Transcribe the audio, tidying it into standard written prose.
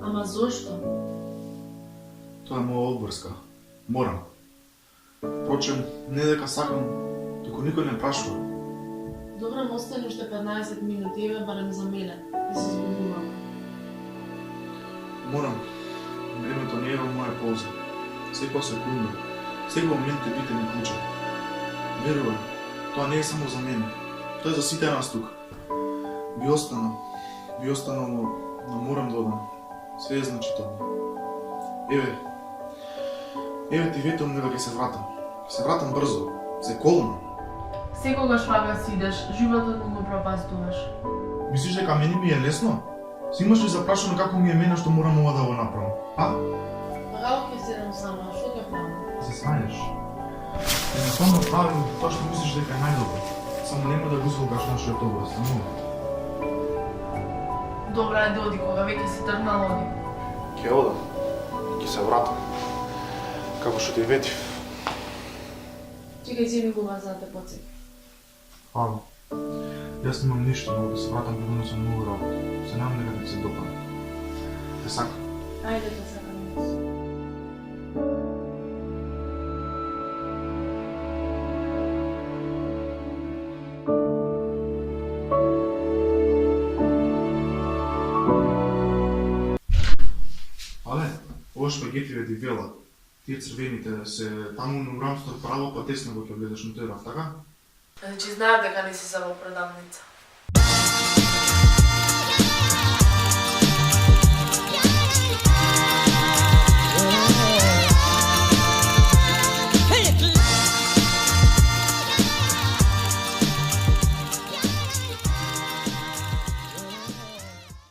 Ама зошто? Тоа е моја одборска. Морам. Впрочем, не дека сакам, туку никој не прашува. Добро, ме остани уште 15 минути, еве барем за мене, да се збунувам. Морам. Времето не е во моја полза. Секоја секунда, секој момент е битен и клучен. Верувам, тоа не е само за мене. Тоа е за сите нас тука. Би останал, но морам да одам. Све е значително. Еве ти ветувам дека ќе се вратам. Ќе се вратам брзо. Се колна. Секогаш вака си идеш, животот му го пропастуваш. Мислиш дека мене ми е лесно? Си имаш ли запрашано како ми е мене што морам ова да го направам? А? Рал ќе седам сама, што ќе правам? Се смееш. Едноставно правим тоа што мислиш дека е најдобро. Само нема да го излогаш нашиот образ, само. Добра е да оди, кога веќе си тргнал оди. Ќе одам. Ќе се вратам. Како што ти ветив. Чекај, земи го за да те подсети. Фала. Јас немам ништо, но да се вратам да донесам многу работа. Се надам дека ти се допадне. Те сакам. Ајде да сакам јас. Але, ова шпагети ве дивела. Тие црвените се таму на урамството право, па тесно го ќе гледаш на тој раф, така? Значи знаев дека не си за во продавница.